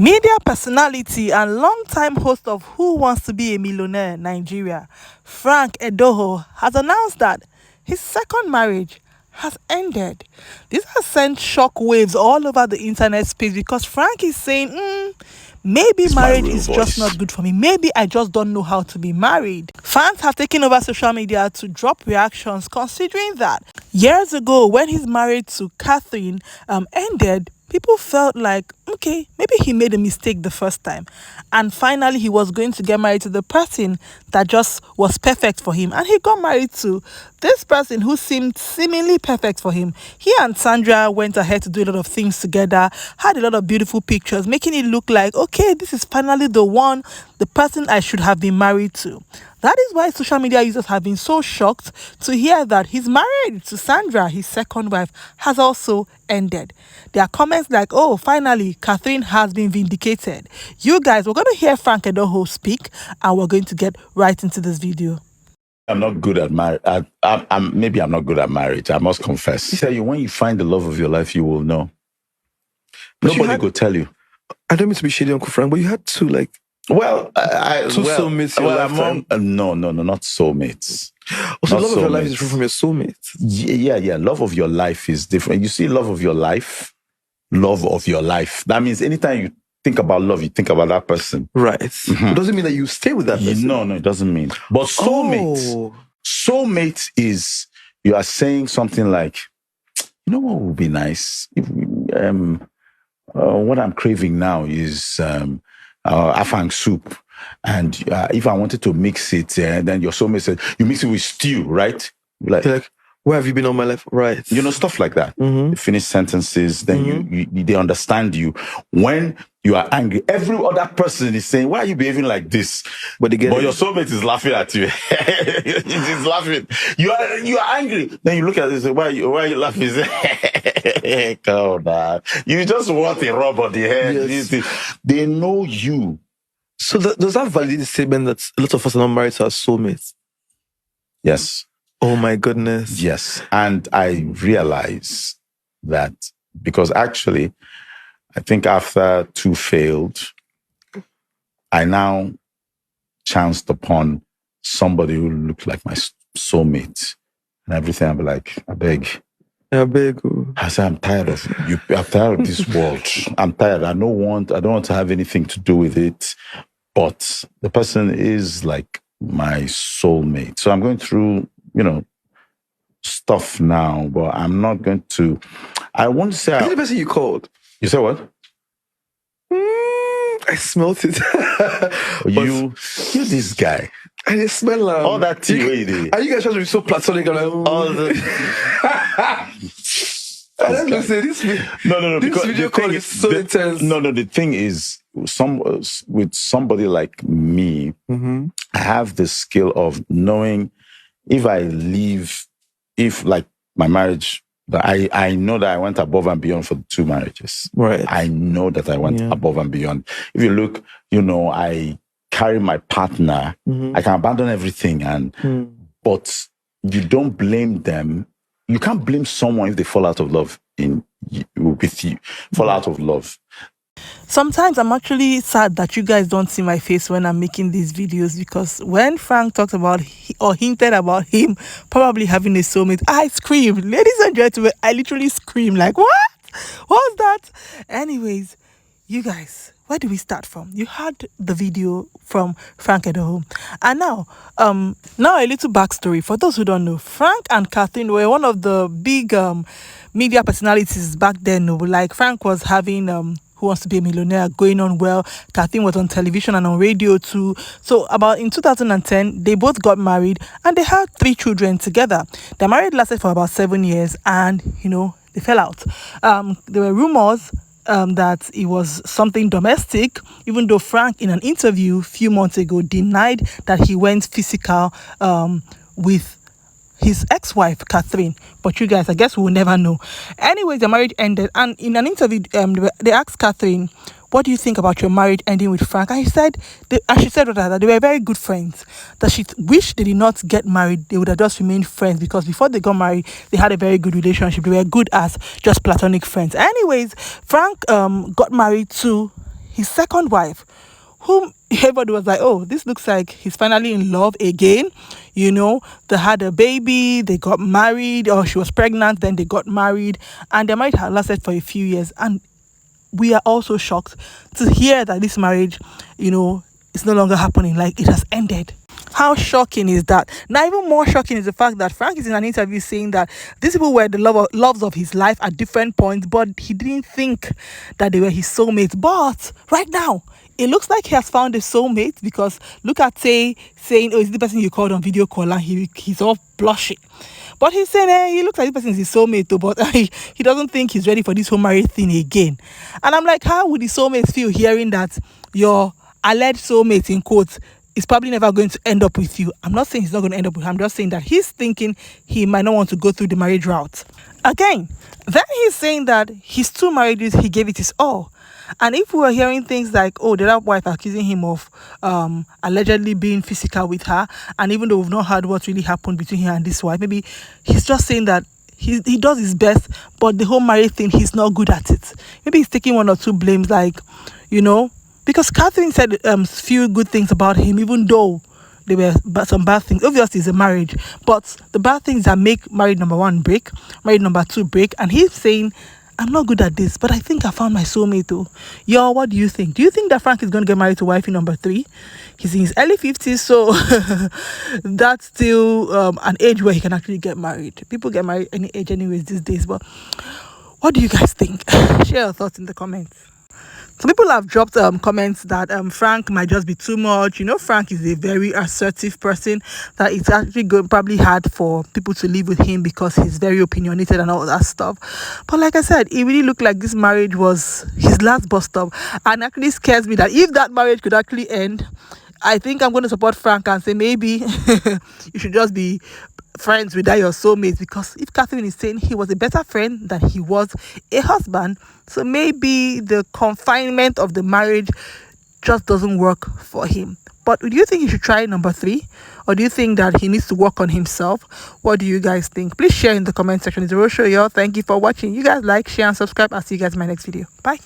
Media personality and longtime host of Who Wants to Be a Millionaire Nigeria, Frank Edoho, has announced that his second marriage has ended. This has sent shockwaves all over the internet space because Frank is saying, maybe It's my marriage real is just voice. not good for me. Maybe I just don't know how to be married. Fans have taken over social media to drop reactions considering that years ago when his marriage to Catherine ended, people felt like, okay, maybe he made a mistake the first time. And finally, he was going to get married to the person that just was perfect for him. And he got married to this person who seemed seemingly perfect for him. He and Sandra went ahead to do a lot of things together, had a lot of beautiful pictures, making it look like, okay, this is finally the one, the person I should have been married to. That is why social media users have been so shocked to hear that his marriage to Sandra, his second wife, has also ended. There are comments like, oh, finally, Catherine has been vindicated. You guys, we're going to hear Frank Edoho speak, and we're going to get right into this video. I'm not good at marriage. Maybe I'm not good at marriage. I must confess. I tell you, when you find the love of your life, you will know. But Nobody could tell you. I don't mean to be shady, Uncle Frank, but you had two soulmates in your lifetime. No, not soulmates. Also, love of your life is different from your soulmate. Yeah. Love of your life is different. You see, love of your life. That means anytime you think about love, you think about that person. Right. Mm-hmm. It doesn't mean that you stay with that person. No, it doesn't mean. But soulmate is, you are saying something like, you know what would be nice? If what I'm craving now is afang soup. And if I wanted to mix it, then your soulmate said, you mix it with stew, right? You're like, where have you been all my life? Right. Stuff like that. Mm-hmm. You finish sentences, then they understand you. When you are angry, every other person is saying, why are you behaving like this? But your soulmate is laughing at you. He's laughing. You are angry. Then you look at it and say, why are you laughing? Come on. You just want a rub on the head. Yes. They know you. So does that validate the statement that a lot of us are not married to our soulmates? Yes. Oh my goodness. Yes. And I realize that because actually, I think after 2 failed, I now chanced upon somebody who looked like my soulmate. And everything, I'll be like, I beg. I say, I'm tired of you. I'm tired of this world. I'm tired. I don't want to have anything to do with it. But the person is like my soulmate. So I'm going through, stuff now, but I'm not going to. I won't say. Who's the person you called? You said what? I smelt it. You this guy. I just smell all that tea. Are you guys trying to be so platonic? I'm like, all the. I don't know. This because video call is so intense. No. The thing is, with somebody like me, I have the skill of knowing if I leave. If like my marriage, I know that I went above and beyond for 2 marriages. Right. I know that I went above and beyond. If you look, I carry my partner. I can abandon everything, but you don't blame them. You can't blame someone if they fall out of love with you. Fall out of love. Sometimes I'm actually sad that you guys don't see my face when I'm making these videos, because when Frank talked about or hinted about him probably having a soulmate, I screamed. Ladies and gentlemen, I literally screamed like, what? What was that? Anyways, you guys, where do we start from? You had the video from Frank Edoho. And now a little backstory. For those who don't know, Frank and Catherine were one of the big media personalities back then. Like Frank was having Who Wants to Be a Millionaire going on well. Catherine was on television and on radio too. So about in 2010, they both got married and they had 3 children together. Their marriage lasted for about 7 years and, they fell out. There were rumors that it was something domestic, even though Frank, in an interview a few months ago, denied that he went physical with his ex-wife, Catherine. But you guys, I guess we'll never know. Anyways, the marriage ended. And in an interview, they asked Catherine, what do you think about your marriage ending with Frank? And she said that they were very good friends, that she wished they did not get married. They would have just remained friends, because before they got married, they had a very good relationship. They were good as just platonic friends. Anyways, Frank got married to his second wife, whom everybody was like, oh, this looks like he's finally in love again. You know, they had a baby, they got married, or she was pregnant, then they got married, and their marriage had lasted for a few years. And we are also shocked to hear that this marriage, you know, is no longer happening, like it has ended. How shocking is that? Now, even more shocking is the fact that Frank is in an interview saying that these people were the loves of his life at different points, but he didn't think that they were his soulmates. But right now, it looks like he has found a soulmate, because look at Tay saying, oh, is the person you called on video call, and he's all blushing. But he's saying, he looks like this person is his soulmate too, but he doesn't think he's ready for this whole marriage thing again. And I'm like, how would the soulmates feel hearing that your alleged soulmate, in quotes, is probably never going to end up with you? I'm not saying he's not going to end up with her. I'm just saying that he's thinking he might not want to go through the marriage route. Again, then he's saying that his 2 marriages, he gave it his all. And if we were hearing things like, oh, the other wife accusing him of allegedly being physical with her, and even though we've not heard what really happened between him and this wife, maybe he's just saying that he does his best, but the whole marriage thing, he's not good at it. Maybe he's taking 1 or 2 blames, like, you know, because Catherine said few good things about him, even though there were some bad things. Obviously, it's a marriage, but the bad things that make marriage number 1 break, marriage number 2 break. And he's saying, I'm not good at this, but I think I found my soulmate though. Y'all, what do you think? Do you think that Frank is going to get married to wifey number 3? He's in his early 50s, so that's still an age where he can actually get married. People get married any age anyways these days, but what do you guys think? Share your thoughts in the comments. Some people have dropped comments that Frank might just be too much. You know, Frank is a very assertive person, that it's actually probably hard for people to live with him because he's very opinionated and all that stuff. But like I said, it really looked like this marriage was his last bus stop, and actually scares me that if that marriage could actually end, I think I'm going to support Frank and say maybe you should just be friends with that your soulmate, because if Catherine is saying he was a better friend than he was a husband, so maybe the confinement of the marriage just doesn't work for him. But do you think he should try number 3, or do you think that he needs to work on himself? What do you guys think? Please share in the comment section. It's a real show, y'all. Thank you for watching. You guys like, share, and subscribe. I'll see you guys in my next video. Bye.